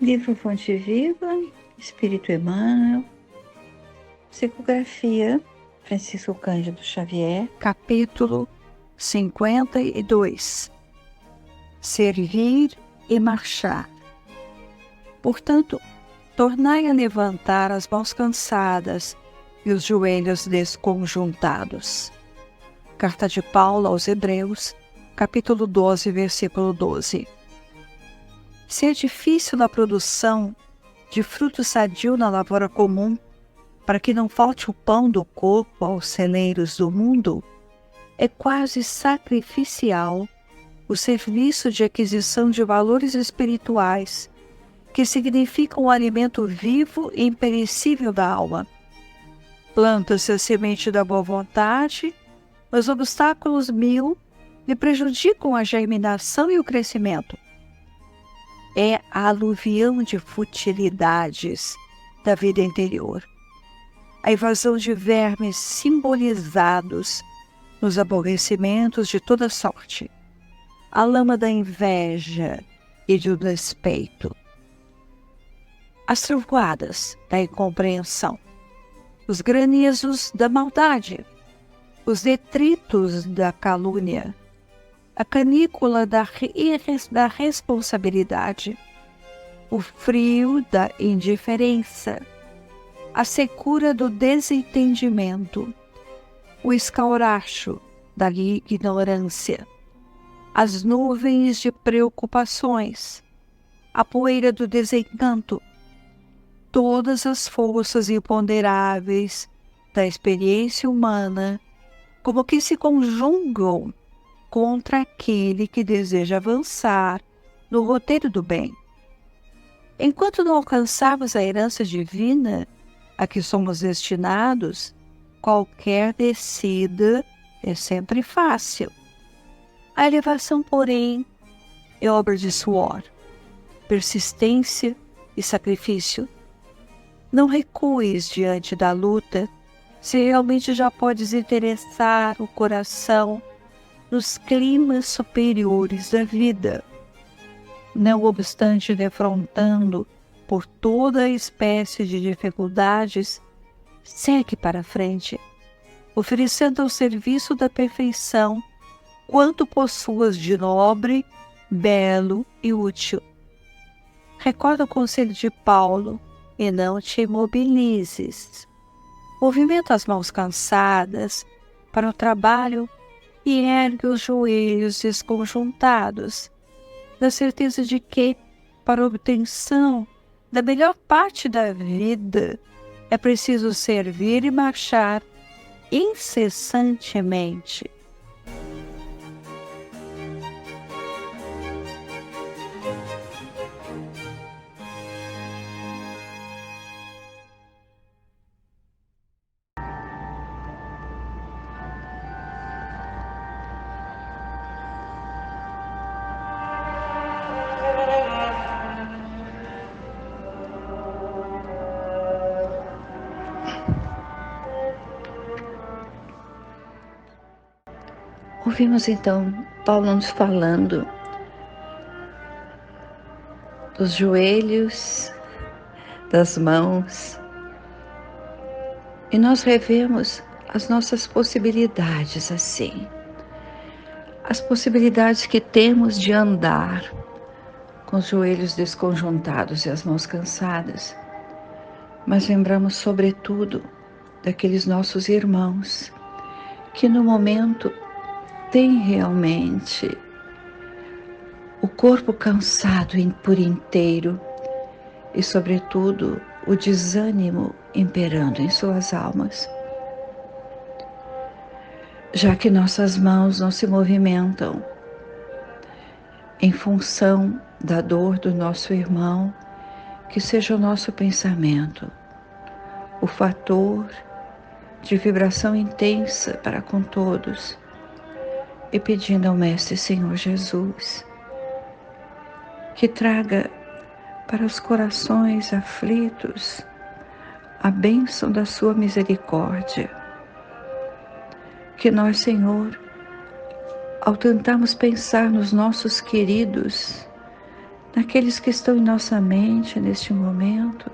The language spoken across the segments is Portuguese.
Livro Fonte Viva, Espírito Emmanuel, Psicografia, Francisco Cândido Xavier. Capítulo 52. Servir e marchar. Portanto, tornai a levantar as mãos cansadas e os joelhos desconjuntados. Carta de Paulo aos Hebreus, capítulo 12, versículo 12. Se é difícil na produção de fruto sadio na lavoura comum, para que não falte o pão do corpo aos celeiros do mundo, é quase sacrificial o serviço de aquisição de valores espirituais, que significam o alimento vivo e imperecível da alma. Planta-se a semente da boa vontade, mas obstáculos mil lhe prejudicam a germinação e o crescimento. É a aluvião de futilidades da vida interior, a invasão de vermes simbolizados nos aborrecimentos de toda sorte, a lama da inveja e do despeito, as trovoadas da incompreensão, os granizos da maldade, os detritos da calúnia, a canícula da responsabilidade, o frio da indiferença, a secura do desentendimento, o escauracho da ignorância, as nuvens de preocupações, a poeira do desencanto, todas as forças imponderáveis da experiência humana, como que se conjugam contra aquele que deseja avançar no roteiro do bem. Enquanto não alcançarmos a herança divina a que somos destinados, qualquer descida é sempre fácil. A elevação, porém, é obra de suor, persistência e sacrifício. Não recues diante da luta se realmente já podes interessar o coração nos climas superiores da vida. Não obstante, defrontando por toda a espécie de dificuldades, segue para frente, oferecendo ao serviço da perfeição quanto possuas de nobre, belo e útil. Recorda o conselho de Paulo e não te imobilizes. Movimenta as mãos cansadas para o trabalho e ergue os joelhos desconjuntados, na certeza de que, para a obtenção da melhor parte da vida, é preciso servir e marchar incessantemente. Ouvimos então Paulo nos falando dos joelhos, das mãos, e nós revemos as nossas possibilidades assim, as possibilidades que temos de andar com os joelhos desconjuntados e as mãos cansadas, mas lembramos sobretudo daqueles nossos irmãos que no momento têm realmente o corpo cansado por inteiro e sobretudo o desânimo imperando em suas almas. Já que nossas mãos não se movimentam em função da dor do nosso irmão, que seja o nosso pensamento o fator de vibração intensa para com todos, e pedindo ao Mestre Senhor Jesus que traga para os corações aflitos a bênção da sua misericórdia. Que nós, Senhor, ao tentarmos pensar nos nossos queridos, naqueles que estão em nossa mente neste momento,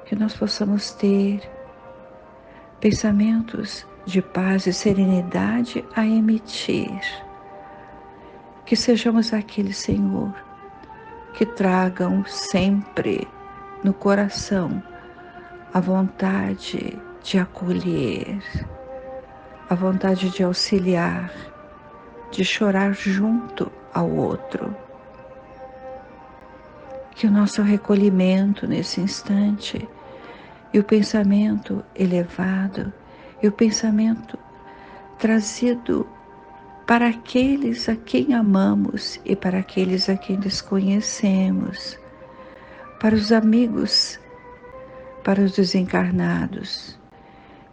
que nós possamos ter pensamentos de paz e serenidade a emitir. Que sejamos aqueles, Senhor, que tragam sempre no coração a vontade de acolher, a vontade de auxiliar, de chorar junto ao outro. Que o nosso recolhimento nesse instante e o pensamento elevado e o pensamento trazido para aqueles a quem amamos e para aqueles a quem desconhecemos, para os amigos, para os desencarnados.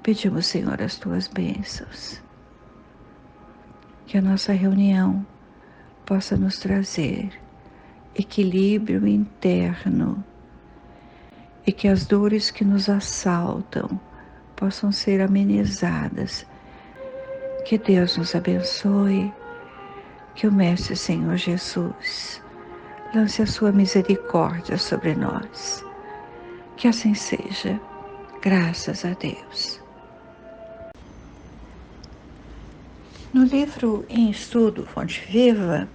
Pedimos, Senhor, as tuas bênçãos. Que a nossa reunião possa nos trazer equilíbrio interno e que as dores que nos assaltam possam ser amenizadas. Que Deus nos abençoe, que o Mestre Senhor Jesus lance a sua misericórdia sobre nós. Que assim seja, graças a Deus. No livro Em Estudo, Fonte Viva,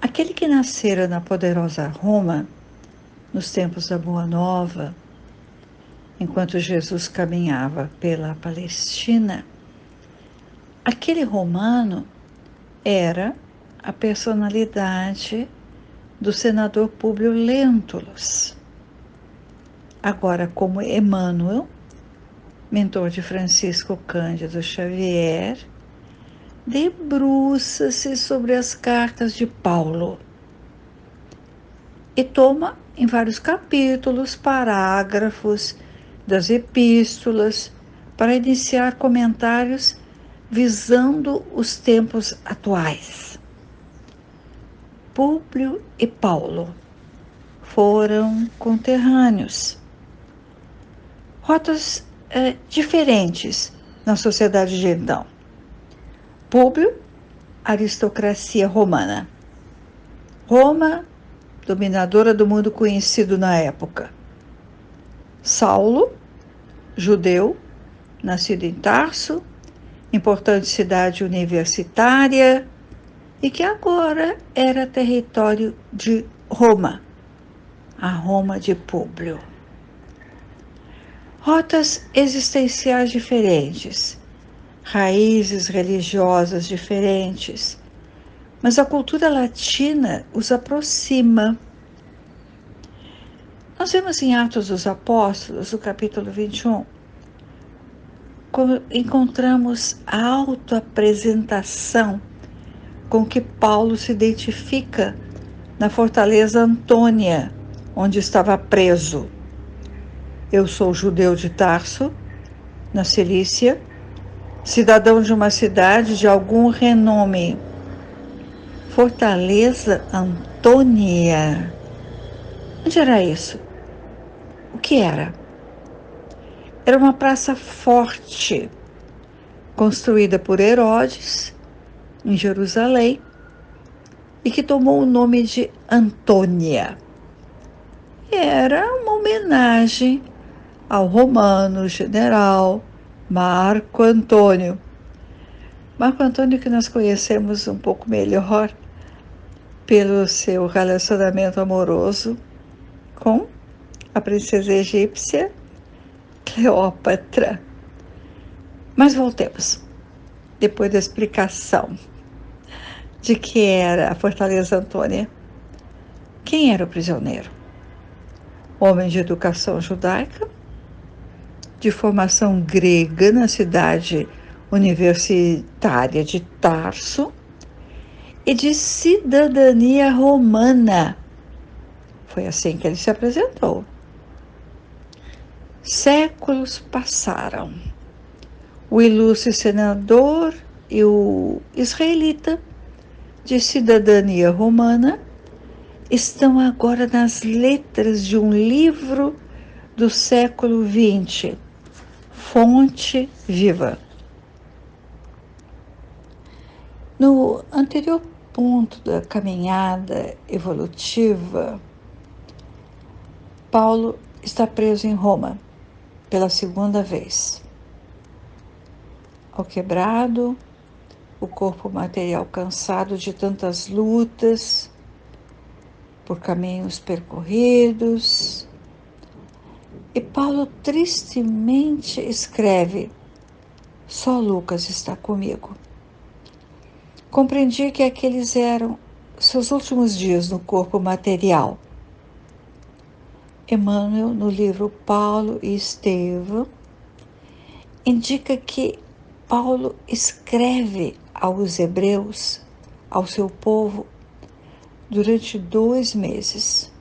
aquele que nascera na poderosa Roma, nos tempos da Boa Nova, enquanto Jesus caminhava pela Palestina, aquele romano era a personalidade do senador Públio Lentulus. Agora, como Emmanuel, mentor de Francisco Cândido Xavier, debruça-se sobre as cartas de Paulo e toma em vários capítulos, parágrafos das epístolas para iniciar comentários visando os tempos atuais. Públio e Paulo foram conterrâneos, rotas diferentes na sociedade de então. Públio, aristocracia romana. Roma, dominadora do mundo conhecido na época. Saulo, judeu, nascido em Tarso, importante cidade universitária, e que agora era território de Roma, a Roma de Públio. Rotas existenciais diferentes, raízes religiosas diferentes, mas a cultura latina os aproxima. Nós vemos em Atos dos Apóstolos, no capítulo 21, como encontramos a autoapresentação com que Paulo se identifica na fortaleza Antônia, onde estava preso. Eu sou judeu de Tarso, na Cilícia, cidadão de uma cidade de algum renome. Fortaleza Antônia. Onde era isso? O que era? Era uma praça forte, construída por Herodes, em Jerusalém, e que tomou o nome de Antônia. Era uma homenagem ao romano general Marco Antônio. Marco Antônio, que nós conhecemos um pouco melhor pelo seu relacionamento amoroso com a princesa egípcia Cleópatra. Mas voltemos, depois da explicação de que era a Fortaleza Antônia. Quem era o prisioneiro? Homem de educação judaica, de formação grega na cidade universitária de Tarso e de cidadania romana. Foi assim que ele se apresentou. Séculos passaram. O ilustre senador e o israelita de cidadania romana estão agora nas letras de um livro do século XX, Fonte Viva. No anterior ponto da caminhada evolutiva, Paulo está preso em Roma pela segunda vez. Ao quebrado, o corpo material cansado de tantas lutas, por caminhos percorridos. E Paulo tristemente escreve: só Lucas está comigo. Compreendi que aqueles eram seus últimos dias no corpo material. Emmanuel, no livro Paulo e Estevão, indica que Paulo escreve aos hebreus, ao seu povo, durante 2 meses.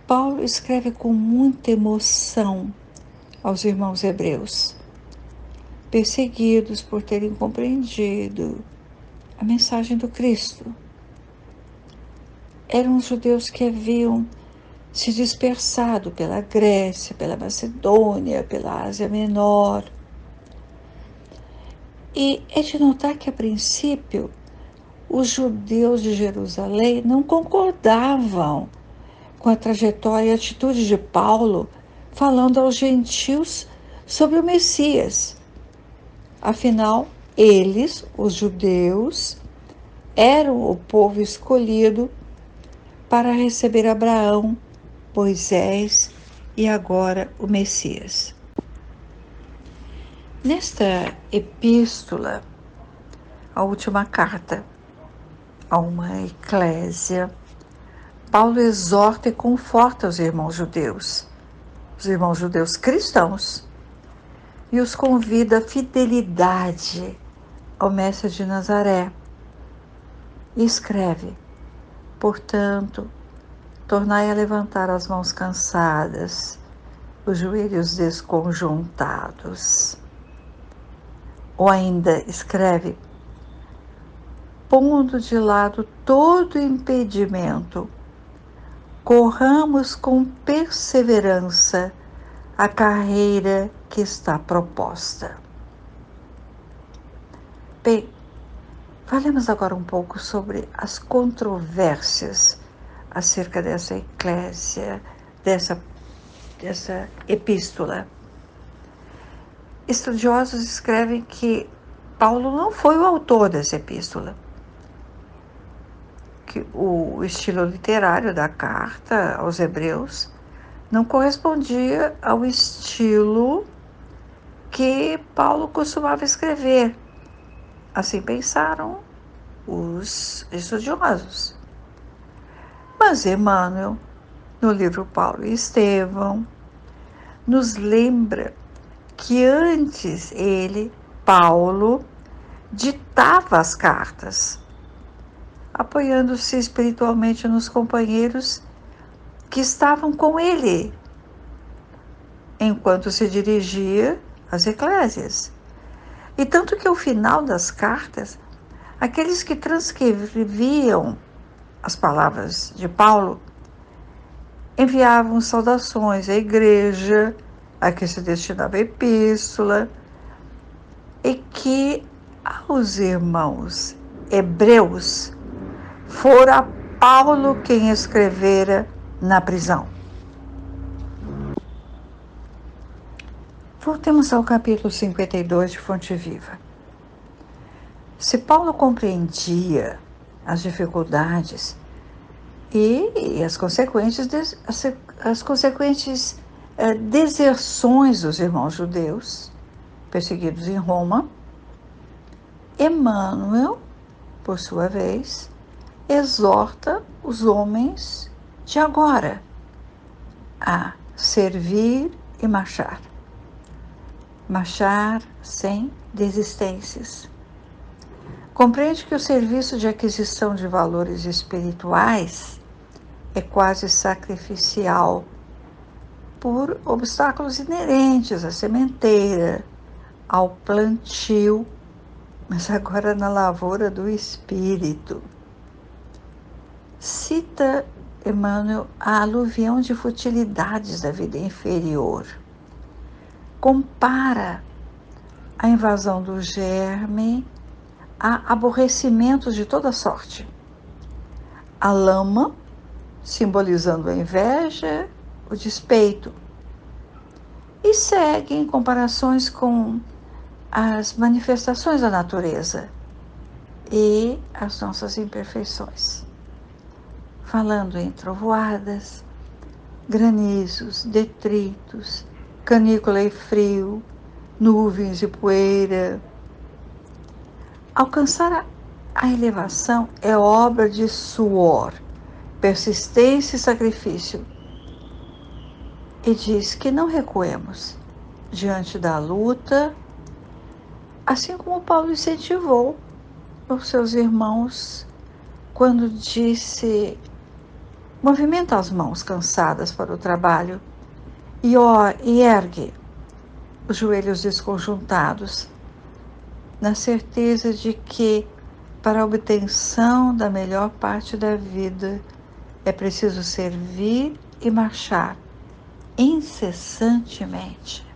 Paulo escreve com muita emoção aos irmãos hebreus, perseguidos por terem compreendido a mensagem do Cristo. Eram os judeus que haviam se dispersado pela Grécia, pela Macedônia, pela Ásia Menor. E é de notar que, a princípio, os judeus de Jerusalém não concordavam com a trajetória e atitude de Paulo, falando aos gentios sobre o Messias. Afinal, eles, os judeus, eram o povo escolhido para receber Abraão, Moisés e agora o Messias. Nesta epístola, a última carta a uma eclésia, Paulo exorta e conforta os irmãos judeus cristãos, e os convida à fidelidade ao Mestre de Nazaré. E escreve: portanto, tornai a levantar as mãos cansadas, os joelhos desconjuntados. Ou ainda escreve: pondo de lado todo impedimento, corramos com perseverança a carreira que está proposta. Bem, falemos agora um pouco sobre as controvérsias acerca dessa eclésia, dessa epístola. Estudiosos escrevem que Paulo não foi o autor dessa epístola, que o estilo literário da carta aos hebreus não correspondia ao estilo que Paulo costumava escrever. Assim pensaram os estudiosos. Mas Emmanuel, no livro Paulo e Estevão, nos lembra que antes ele, Paulo, ditava as cartas, apoiando-se espiritualmente nos companheiros que estavam com ele, enquanto se dirigia às eclésias. E tanto que ao final das cartas, aqueles que transcreviam as palavras de Paulo enviavam saudações à igreja a que se destinava a epístola, e que aos irmãos hebreus fora Paulo quem escrevera na prisão. Voltemos ao capítulo 52 de Fonte Viva. Se Paulo compreendia as dificuldades e as consequentes deserções dos irmãos judeus perseguidos em Roma, Emmanuel, por sua vez, exorta os homens de agora a servir e marchar. Marchar sem desistências. Compreende que o serviço de aquisição de valores espirituais é quase sacrificial por obstáculos inerentes à sementeira, ao plantio, mas agora na lavoura do espírito. Cita Emmanuel a aluvião de futilidades da vida inferior. Compara a invasão do germe há aborrecimentos de toda sorte. A lama, simbolizando a inveja, o despeito. E seguem comparações com as manifestações da natureza e as nossas imperfeições. Falando em trovoadas, granizos, detritos, canícula e frio, nuvens e poeira. Alcançar a elevação é obra de suor, persistência e sacrifício. E diz que não recuemos diante da luta, assim como Paulo incentivou os seus irmãos quando disse: movimenta as mãos cansadas para o trabalho e ergue os joelhos desconjuntados, na certeza de que, para a obtenção da melhor parte da vida, é preciso servir e marchar incessantemente.